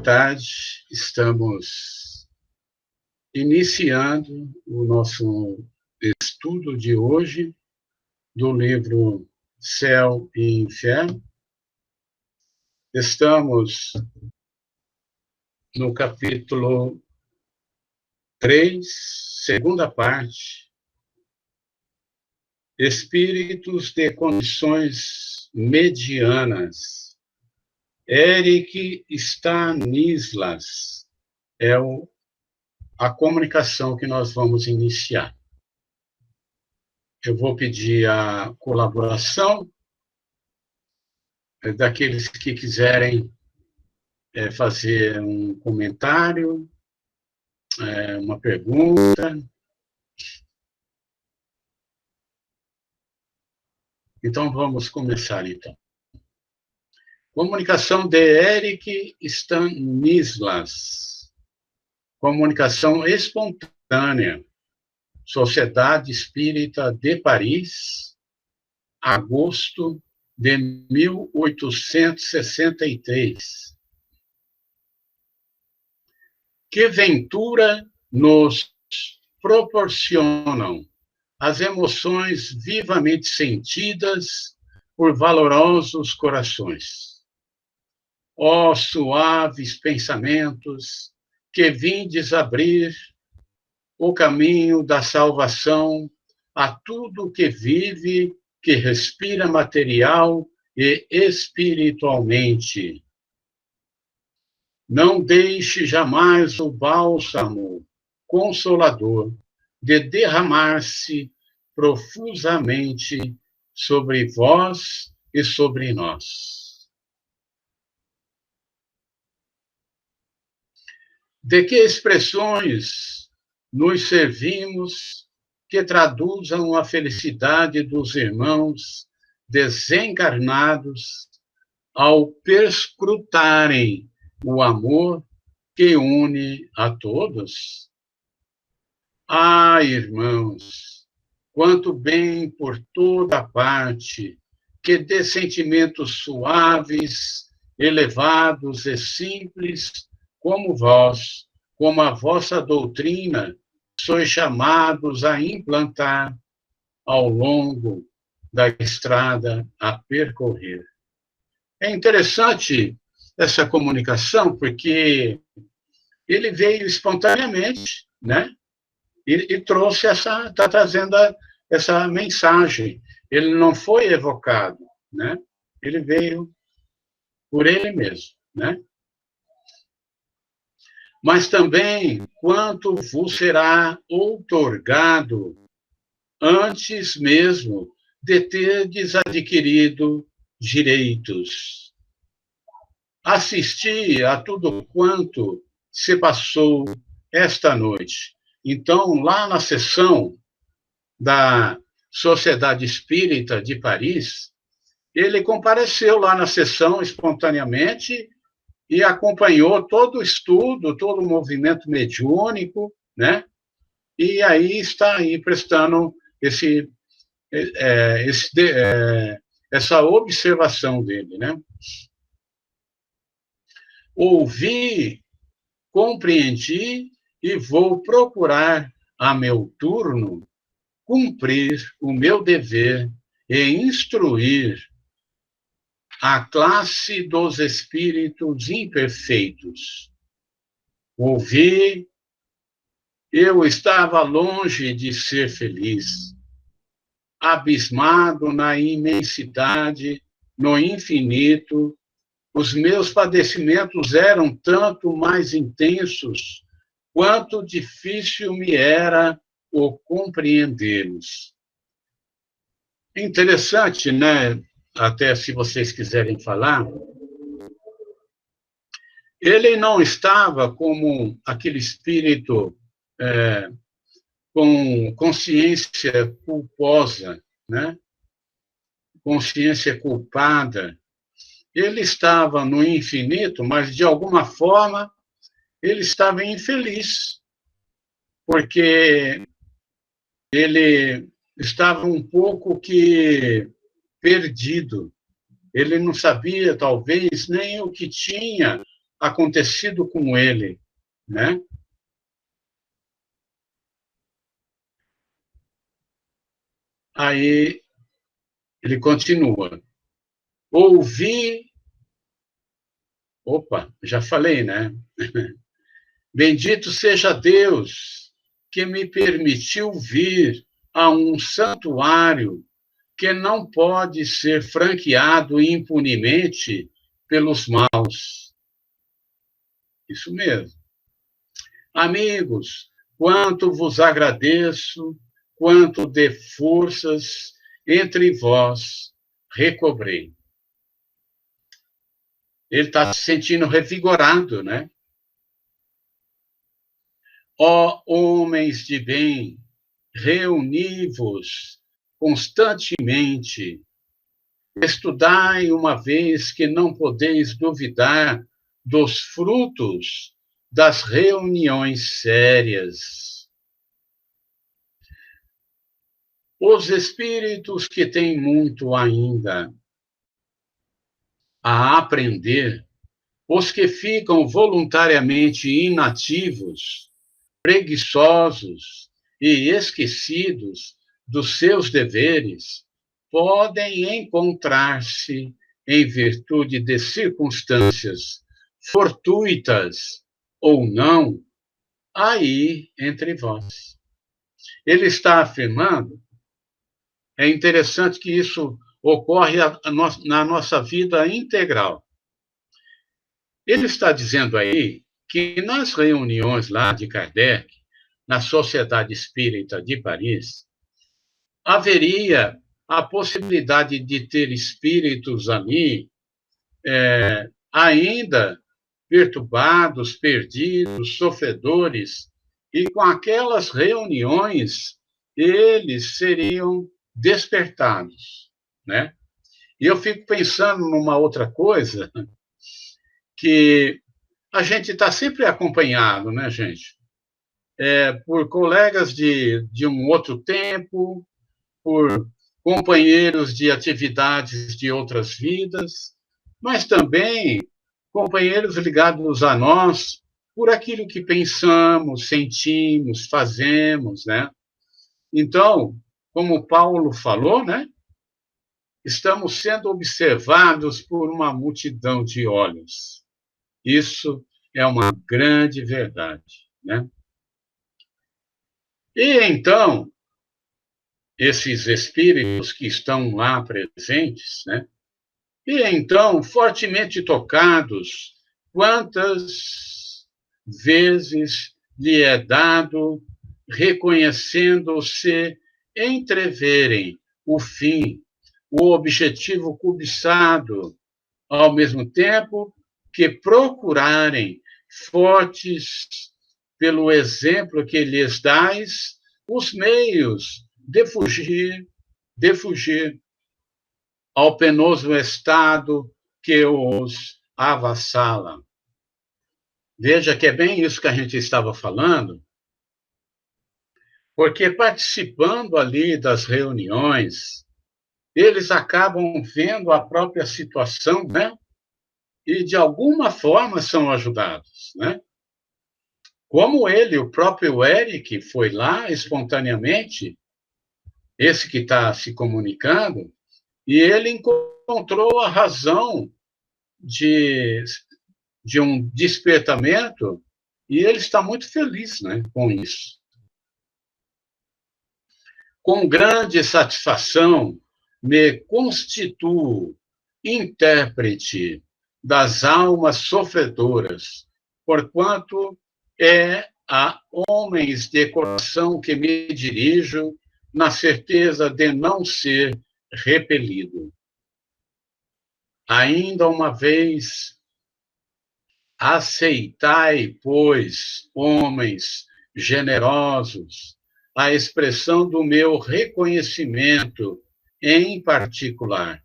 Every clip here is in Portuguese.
tarde, estamos iniciando o nosso estudo de hoje do livro Céu e Inferno. Estamos no capítulo 3, segunda parte, Espíritos de condições medianas. Eric Stanislas é a comunicação que nós vamos iniciar. Eu vou pedir a colaboração daqueles que quiserem fazer um comentário, uma pergunta. Então, vamos começar, então. Comunicação de Eric Stanislas. Comunicação espontânea. Sociedade Espírita de Paris, agosto de 1863. Que ventura nos proporcionam as emoções vivamente sentidas por valorosos corações. Ó suaves pensamentos, que vindes abrir o caminho da salvação a tudo que vive, que respira material e espiritualmente. Não deixe jamais o bálsamo consolador de derramar-se profusamente sobre vós e sobre nós. De que expressões nos servimos que traduzam a felicidade dos irmãos desencarnados ao perscrutarem o amor que une a todos? Ah, irmãos, quanto bem por toda parte, que de sentimentos suaves, elevados e simples, como vós, como a vossa doutrina, sois chamados a implantar ao longo da estrada a percorrer. É interessante essa comunicação, porque ele veio espontaneamente, né? E trouxe está trazendo essa mensagem. Ele não foi evocado, né? Ele veio por ele mesmo, né? Mas também quanto vos será outorgado antes mesmo de terdes adquirido direitos. Assisti a tudo quanto se passou esta noite. Então, lá na sessão da Sociedade Espírita de Paris, ele compareceu lá na sessão espontaneamente e acompanhou todo o estudo, todo o movimento mediúnico, né? E aí está aí prestando essa observação dele, né? Ouvi, compreendi e vou procurar a meu turno cumprir o meu dever e instruir a classe dos espíritos imperfeitos. Ouvi, eu estava longe de ser feliz, abismado na imensidade, no infinito. Os meus padecimentos eram tanto mais intensos, quanto difícil me era o compreendê-los. Interessante, né? Até se vocês quiserem falar, ele não estava como aquele espírito com consciência culposa, né? Consciência culpada. Ele estava no infinito, mas de alguma forma ele estava infeliz, porque ele estava um pouco que perdido. Ele não sabia, talvez, nem o que tinha acontecido com ele, né? Aí ele continua. Ouvi, opa, já falei, né? Bendito seja Deus que me permitiu vir a um santuário que não pode ser franqueado impunemente pelos maus. Isso mesmo. Amigos, quanto vos agradeço, quanto de forças entre vós recobrei. Ele está se sentindo revigorado, né? Ó homens de bem, reuni-vos constantemente, estudai uma vez que não podeis duvidar dos frutos das reuniões sérias. Os espíritos que têm muito ainda a aprender, os que ficam voluntariamente inativos, preguiçosos e esquecidos dos seus deveres, podem encontrar-se, em virtude de circunstâncias fortuitas ou não, aí entre vós. Ele está afirmando, é interessante que isso ocorre na nossa vida integral. Ele está dizendo aí que nas reuniões lá de Kardec, na Sociedade Espírita de Paris, haveria a possibilidade de ter espíritos ali ainda perturbados, perdidos, sofredores, e com aquelas reuniões eles seriam despertados, né? E eu fico pensando numa outra coisa, que a gente está sempre acompanhado, né, gente? Por colegas de um outro tempo, por companheiros de atividades de outras vidas, mas também companheiros ligados a nós por aquilo que pensamos, sentimos, fazemos, né? Então, como Paulo falou, né? Estamos sendo observados por uma multidão de olhos. Isso é uma grande verdade, né? E então, esses espíritos que estão lá presentes, né? E então, fortemente tocados, quantas vezes lhe é dado, reconhecendo-se, entreverem o fim, o objetivo cobiçado, ao mesmo tempo que procurarem, fortes pelo exemplo que lhes dais, os meios de fugir ao penoso estado que os avassala. Veja que é bem isso que a gente estava falando, porque participando ali das reuniões, eles acabam vendo a própria situação, né? E de alguma forma são ajudados, né? Como ele, o próprio Eric, foi lá espontaneamente, esse que está se comunicando, e ele encontrou a razão de, de um despertamento, e ele está muito feliz, né, com isso. Com grande satisfação, me constituo intérprete das almas sofredoras, porquanto é a homens de coração que me dirijo, na certeza de não ser repelido. Ainda uma vez, aceitai, pois, homens generosos, a expressão do meu reconhecimento em particular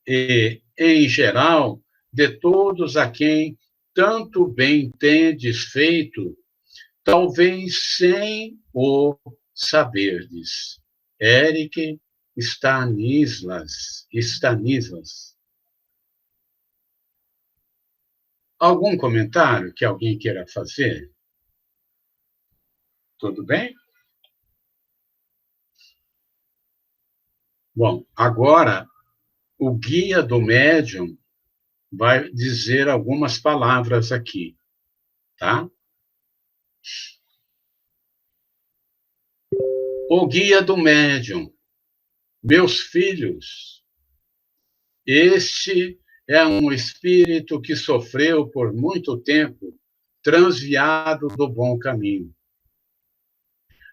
e, em geral, de todos a quem tanto bem tendes feito, talvez sem o saberdes. Eric Stanislas. Algum comentário que alguém queira fazer? Tudo bem? Bom, agora o guia do médium vai dizer algumas palavras aqui, tá? O guia do médium. Meus filhos, este é um espírito que sofreu por muito tempo, transviado do bom caminho.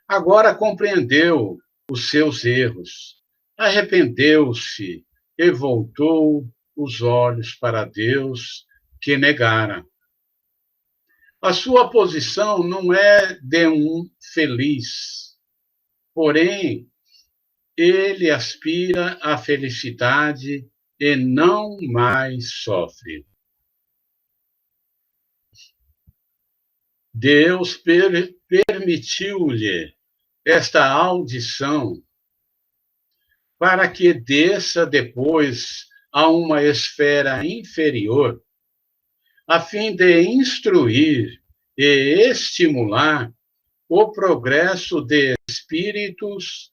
Agora compreendeu os seus erros, arrependeu-se e voltou os olhos para Deus que negara. A sua posição não é de um feliz, porém, ele aspira à felicidade e não mais sofre. Deus permitiu-lhe esta audição para que desça depois a uma esfera inferior, a fim de instruir e estimular o progresso de espíritos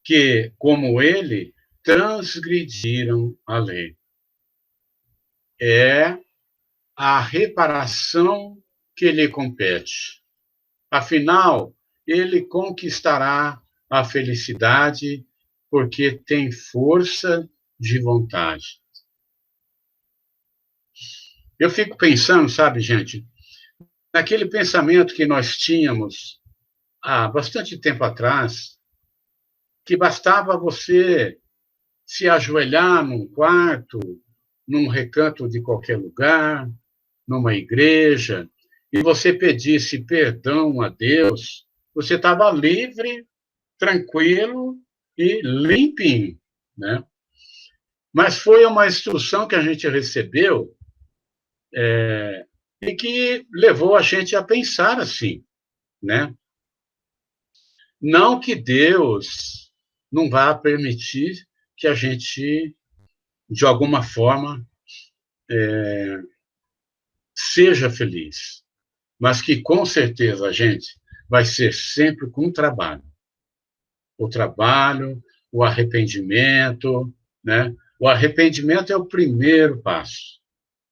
que, como ele, transgrediram a lei. É a reparação que lhe compete. Afinal, ele conquistará a felicidade porque tem força de vontade. Eu fico pensando, sabe, gente, naquele pensamento que nós tínhamos há bastante tempo atrás, que bastava você se ajoelhar num quarto, num recanto de qualquer lugar, numa igreja, e você pedisse perdão a Deus, você estava livre, tranquilo e limpinho, né? Mas foi uma instrução que a gente recebeu e que levou a gente a pensar assim, né? Não que Deus não vá permitir que a gente, de alguma forma, seja feliz, mas que com certeza a gente vai ser sempre com trabalho. O trabalho, o arrependimento, né? O arrependimento é o primeiro passo,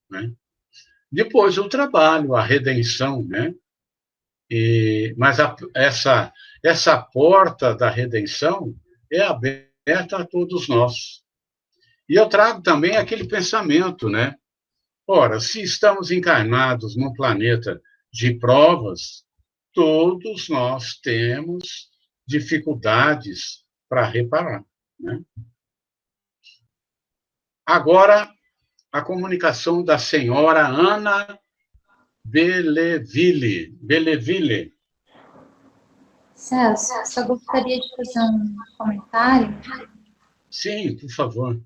né? Depois o trabalho, a redenção, né? Mas essa porta da redenção é aberta a todos nós. E eu trago também aquele pensamento, né? Ora, se estamos encarnados num planeta de provas, todos nós temos dificuldades para reparar, né? Agora, a comunicação da senhora Ana Belleville. Celso, só gostaria de fazer um comentário. Sim, por favor.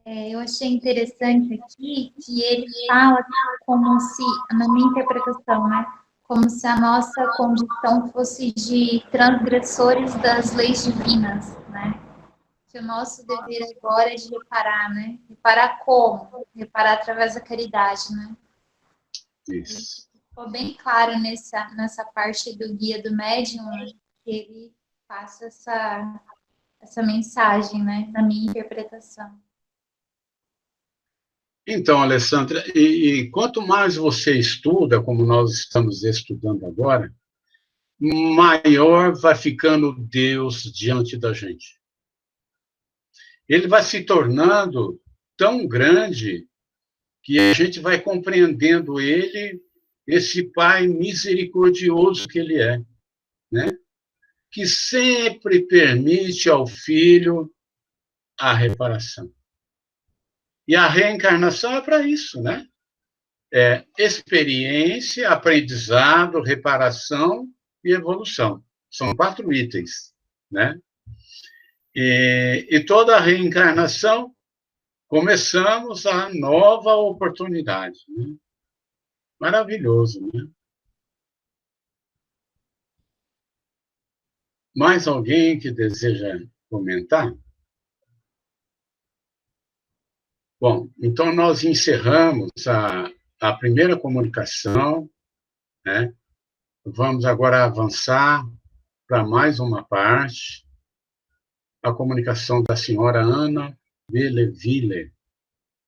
Eu achei interessante aqui que ele fala como se, na minha interpretação, né, como se a nossa condição fosse de transgressores das leis divinas, né? Que o nosso dever agora é de reparar, né? Reparar como? Reparar através da caridade, né? Isso. Ficou bem claro nessa parte do guia do médium, né, que ele passa essa mensagem, né, na minha interpretação. Então, Alessandra, e quanto mais você estuda, como nós estamos estudando agora, maior vai ficando Deus diante da gente. Ele vai se tornando tão grande que a gente vai compreendendo ele, esse Pai misericordioso que ele é, né? Que sempre permite ao filho a reparação. E a reencarnação é para isso, né? É experiência, aprendizado, reparação e evolução. São 4 itens, né? E toda a reencarnação, começamos a nova oportunidade, né? Maravilhoso, né? Mais alguém que deseja comentar? Bom, então nós encerramos a primeira comunicação, né? Vamos agora avançar para mais uma parte, a comunicação da senhora Ana Belleville.